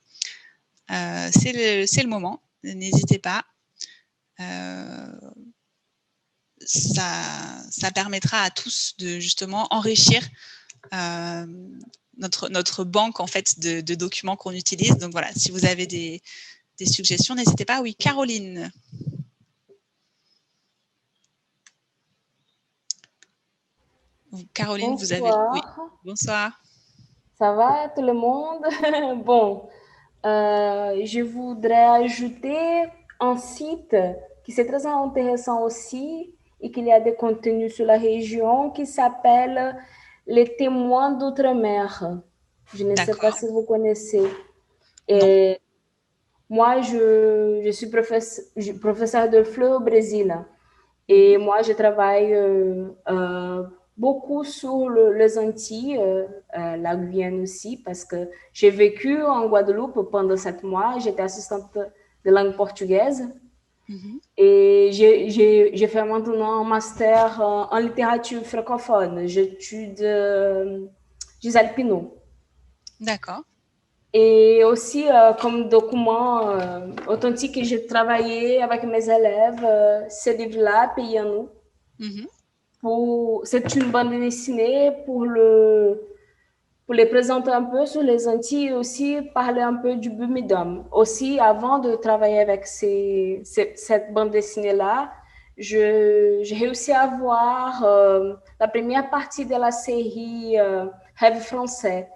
C'est le moment, n'hésitez pas. Ça permettra à tous de justement enrichir notre banque en fait de documents qu'on utilise. Donc voilà, si vous avez des suggestions, n'hésitez pas. Oui, Caroline. Caroline, vous avez... Oui, bonsoir. Ça va tout le monde? Bon, je voudrais ajouter un site qui c'est très intéressant aussi et qu'il y a des contenus sur la région qui s'appelle Les Témoins d'Outre-mer. Je ne sais pas si vous connaissez. Et moi, je suis professeur de FLE au Brésil. Et moi, je travaille beaucoup sur les Antilles, la Guyane aussi, parce que j'ai vécu en Guadeloupe pendant 7 mois. J'étais assistante de langue portugaise. Et j'ai fait maintenant un master en littérature francophone. J'étudie Gisèle Pinault. D'accord. Et aussi, comme document authentique, j'ai travaillé avec mes élèves ce livre-là, Pays à nous. C'est une bande dessinée pour les présenter un peu sur les Antilles et aussi parler un peu du Bumidum. Aussi, avant de travailler avec cette bande dessinée-là, j'ai réussi à voir la première partie de la série Rêve français,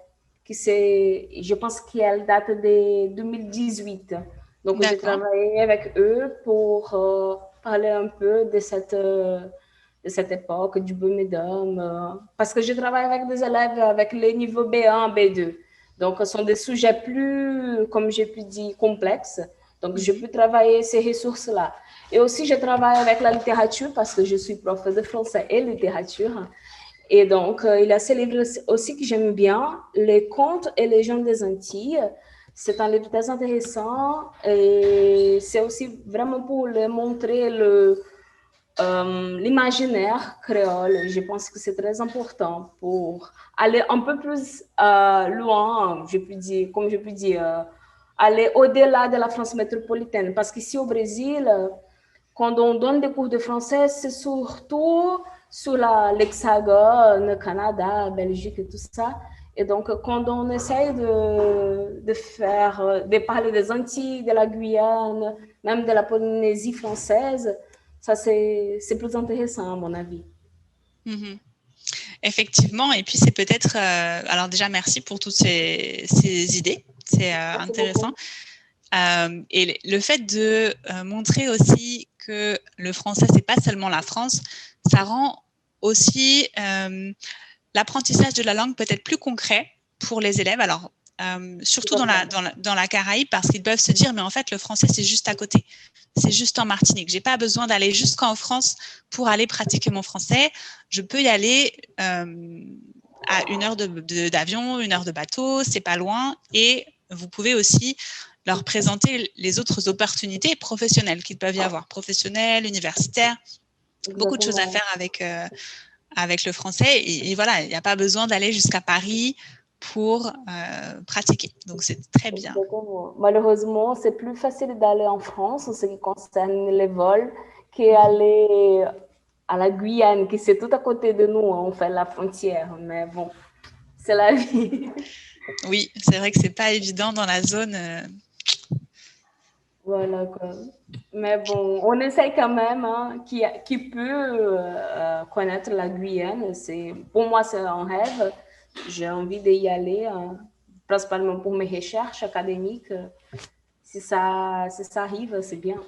je pense qu'elle date de 2018. Donc, j'ai travaillé avec eux pour parler un peu de cette époque, du Bumidum, parce que je travaille avec des élèves avec les niveaux B1, B2. Donc, ce sont des sujets plus, comme j'ai pu dire, complexes. Donc, je peux travailler ces ressources-là. Et aussi, je travaille avec la littérature parce que je suis prof de français et littérature. Et donc, il y a ces livres aussi que j'aime bien, Les Contes et légendes des Antilles. C'est un livre très intéressant et c'est aussi vraiment pour leur montrer l'imaginaire créole. Je pense que c'est très important pour aller un peu plus loin, comme je peux dire, aller au-delà de la France métropolitaine. Parce qu'ici au Brésil, quand on donne des cours de français, c'est surtout sur l'Hexagone, Canada, Belgique et tout ça. Et donc, quand on essaye de parler des Antilles, de la Guyane, même de la Polynésie française, ça, c'est plus intéressant, à mon avis. Effectivement, et puis c'est peut-être... alors déjà, merci pour toutes ces idées, c'est intéressant. Et le fait de montrer aussi que le français, c'est pas seulement la France, ça rend aussi l'apprentissage de la langue peut-être plus concret pour les élèves. Alors, surtout dans la Caraïbe, parce qu'ils peuvent se dire, mais en fait, le français, c'est juste à côté. C'est juste en Martinique. J'ai pas besoin d'aller jusqu'en France pour aller pratiquer mon français. Je peux y aller à 1 heure d'avion, 1 heure de bateau, c'est pas loin. Et vous pouvez aussi leur présenter les autres opportunités professionnelles qu'il peuvent y avoir, professionnelles, universitaires, beaucoup de choses à faire avec le français. Et voilà, il n'y a pas besoin d'aller jusqu'à Paris pour pratiquer. Donc, c'est très bien. Malheureusement, c'est plus facile d'aller en France en ce qui concerne les vols qu'aller à la Guyane, qui c'est tout à côté de nous. On fait la frontière, mais bon, c'est la vie. Oui, c'est vrai que c'est pas évident dans la zone. Voilà quoi. Mais bon, on essaye quand même. Hein, qui peut connaître la Guyane, pour moi c'est un rêve. J'ai envie d'y aller, principalement pour mes recherches académiques. ça arrive, c'est bien.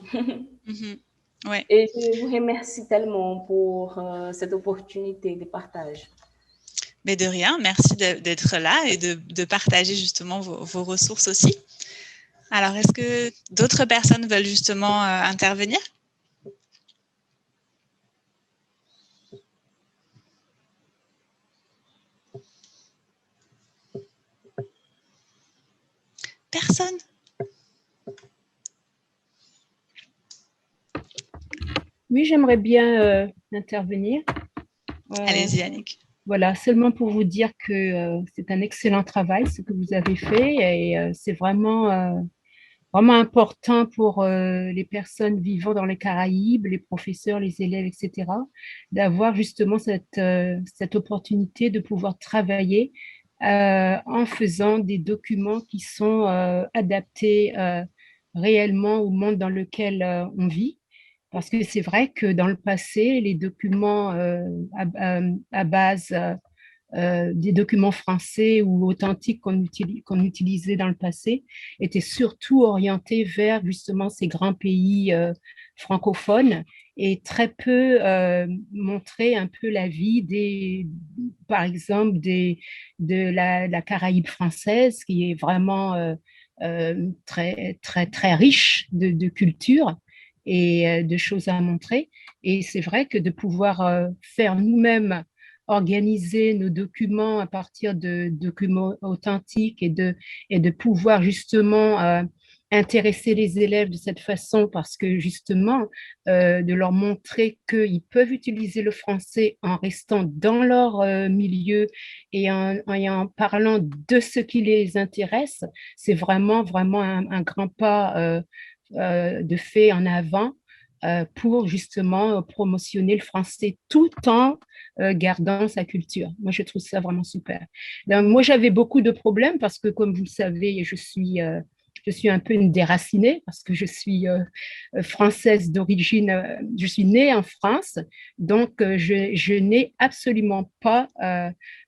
Ouais. Et je vous remercie tellement pour cette opportunité de partage. Mais de rien, merci d'être là et de partager justement vos ressources aussi. Alors, est-ce que d'autres personnes veulent justement intervenir? Personne? Oui, j'aimerais bien intervenir. Allez-y, Annick. Voilà, seulement pour vous dire que c'est un excellent travail ce que vous avez fait et c'est vraiment important pour les personnes vivant dans les Caraïbes, les professeurs, les élèves, etc., d'avoir justement cette opportunité de pouvoir travailler en faisant des documents qui sont adaptés réellement au monde dans lequel on vit. Parce que c'est vrai que dans le passé, les documents à base des documents français ou authentiques qu'on utilisait dans le passé étaient surtout orientés vers justement ces grands pays francophones et très peu montraient un peu la vie par exemple, de la Caraïbe française, qui est vraiment très, très, très riche de culture et de choses à montrer. Et c'est vrai que de pouvoir faire nous-mêmes organiser nos documents à partir de documents authentiques et de pouvoir justement intéresser les élèves de cette façon parce que justement, de leur montrer qu'ils peuvent utiliser le français en restant dans leur milieu et en parlant de ce qui les intéresse, c'est vraiment, vraiment un grand pas de fait en avant pour justement promotionner le français tout en gardant sa culture. Moi, je trouve ça vraiment super. Donc, moi, j'avais beaucoup de problèmes parce que, comme vous le savez, je suis un peu une déracinée parce que je suis française d'origine, je suis née en France, donc je n'ai absolument pas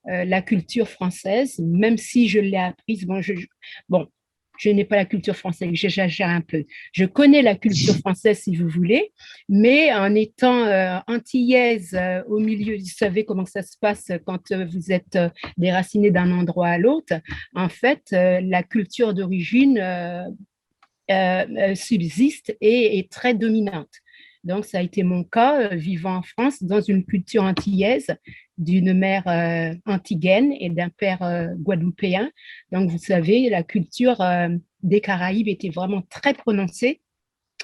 la culture française, même si je l'ai apprise. Bon, je n'ai pas la culture française, j'exagère un peu. Je connais la culture française, si vous voulez, mais en étant antillaise au milieu, vous savez comment ça se passe quand vous êtes déraciné d'un endroit à l'autre. En fait, la culture d'origine subsiste et est très dominante. Donc, ça a été mon cas, vivant en France, dans une culture antillaise, d'une mère antillaine et d'un père guadeloupéen. Donc, vous savez, la culture des Caraïbes était vraiment très prononcée.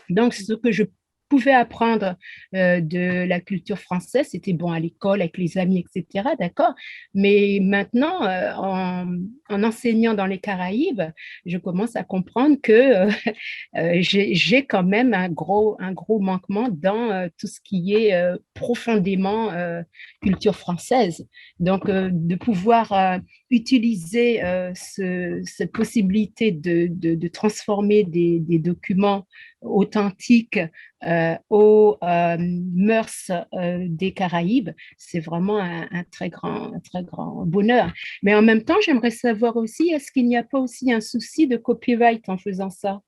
Donc, ce que je pouvais apprendre de la culture française, c'était bon à l'école, avec les amis, etc., d'accord? Mais maintenant, en enseignant dans les Caraïbes, je commence à comprendre que j'ai quand même un gros manquement dans tout ce qui est profondément culture française. Donc, de pouvoir utiliser cette possibilité de transformer des documents authentiques aux mœurs des Caraïbes, c'est vraiment un très grand bonheur. Mais en même temps, j'aimerais savoir aussi, est-ce qu'il n'y a pas aussi un souci de copyright en faisant ça?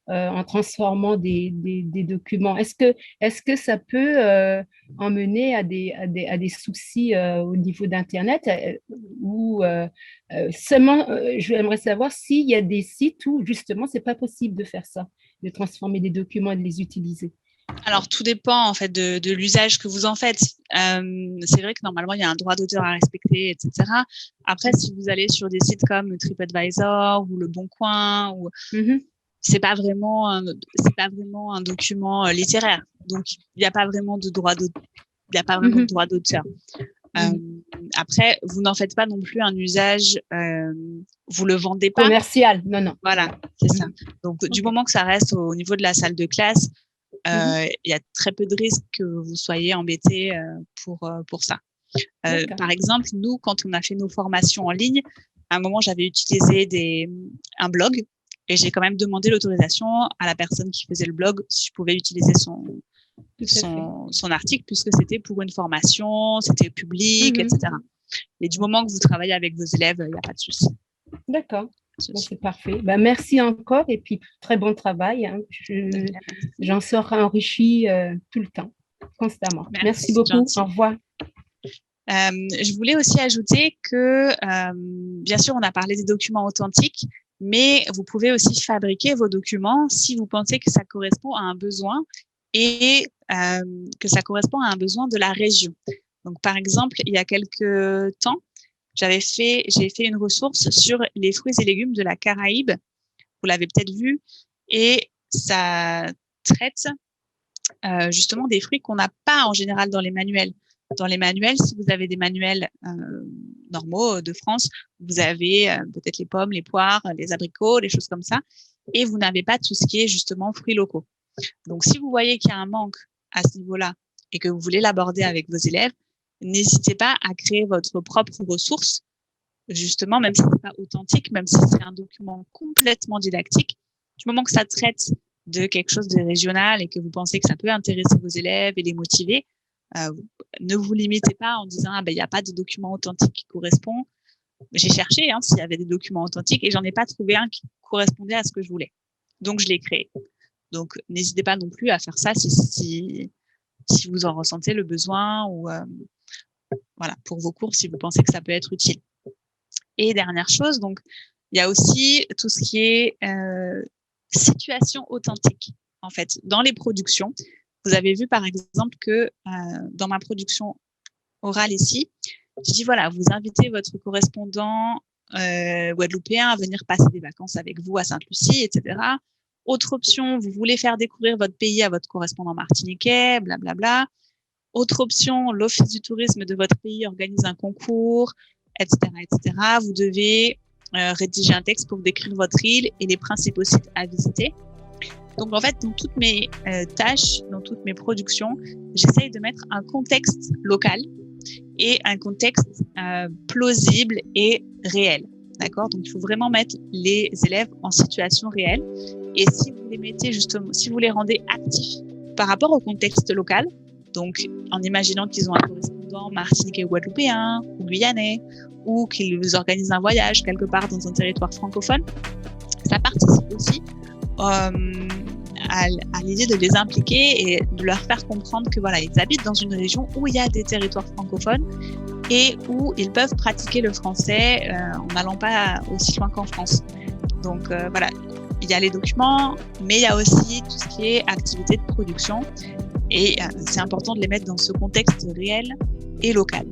En transformant des documents. Est-ce que ça peut emmener à des soucis au niveau d'Internet ou seulement, j'aimerais savoir s'il y a des sites où justement, c'est pas possible de faire ça, de transformer des documents et de les utiliser. Alors, tout dépend en fait de l'usage que vous en faites. C'est vrai que normalement, il y a un droit d'auteur à respecter, etc. Après, si vous allez sur des sites comme TripAdvisor ou Le Bon Coin, ou c'est pas vraiment un document littéraire. Donc, il n'y a pas vraiment de droit d'auteur. Après, vous n'en faites pas non plus un usage, vous le vendez pas. Commercial, non. Voilà, c'est ça. Donc, du moment que ça reste au niveau de la salle de classe, il y a très peu de risques que vous soyez embêté pour ça. Par exemple, nous, quand on a fait nos formations en ligne, à un moment, j'avais utilisé un blog et j'ai quand même demandé l'autorisation à la personne qui faisait le blog si je pouvais utiliser son article, puisque c'était pour une formation, c'était public, etc. Et du moment que vous travaillez avec vos élèves, il n'y a pas de souci. D'accord. C'est parfait. Merci encore et puis très bon travail. Hein. J'en sors enrichie tout le temps, constamment. Merci beaucoup. Gentil. Au revoir. Je voulais aussi ajouter que, bien sûr, on a parlé des documents authentiques, mais vous pouvez aussi fabriquer vos documents si vous pensez que ça correspond à un besoin et que ça correspond à un besoin de la région. Donc, par exemple, il y a quelques temps, j'ai fait une ressource sur les fruits et légumes de la Caraïbe. Vous l'avez peut-être vu, et ça traite justement des fruits qu'on n'a pas en général dans les manuels. Dans les manuels, si vous avez des manuels normaux de France, vous avez peut-être les pommes, les poires, les abricots, les choses comme ça, et vous n'avez pas tout ce qui est justement fruits locaux. Donc, si vous voyez qu'il y a un manque à ce niveau-là et que vous voulez l'aborder avec vos élèves, n'hésitez pas à créer votre propre ressource, justement, même si c'est pas authentique, même si c'est un document complètement didactique, du moment que ça traite de quelque chose de régional et que vous pensez que ça peut intéresser vos élèves et les motiver, ne vous limitez pas en disant il n'y a pas de document authentique qui correspond. J'ai cherché s'il y avait des documents authentiques et j'en ai pas trouvé un qui correspondait à ce que je voulais. Donc je l'ai créé. Donc n'hésitez pas non plus à faire ça si vous en ressentez le besoin ou voilà, pour vos cours si vous pensez que ça peut être utile. Et dernière chose, donc il y a aussi tout ce qui est situation authentique en fait dans les productions. Vous avez vu, par exemple, que dans ma production orale ici, je dis, voilà, vous invitez votre correspondant guadeloupéen à venir passer des vacances avec vous à Sainte-Lucie, etc. Autre option, vous voulez faire découvrir votre pays à votre correspondant martiniquais, blablabla. Autre option, l'Office du tourisme de votre pays organise un concours, etc., etc. Vous devez rédiger un texte pour décrire votre île et les principaux sites à visiter. Donc, en fait, dans toutes mes tâches, dans toutes mes productions, j'essaye de mettre un contexte local et un contexte plausible et réel. D'accord? Donc, il faut vraiment mettre les élèves en situation réelle. Et si vous les mettez justement, si vous les rendez actifs par rapport au contexte local, donc en imaginant qu'ils ont un correspondant martiniquais ou guadeloupéen ou guyanais, ou qu'ils organisent un voyage quelque part dans un territoire francophone, ça participe aussi à l'idée de les impliquer et de leur faire comprendre que voilà, ils habitent dans une région où il y a des territoires francophones et où ils peuvent pratiquer le français en n'allant pas aussi loin qu'en France. Donc voilà, il y a les documents, mais il y a aussi tout ce qui est activité de production et c'est important de les mettre dans ce contexte réel et local.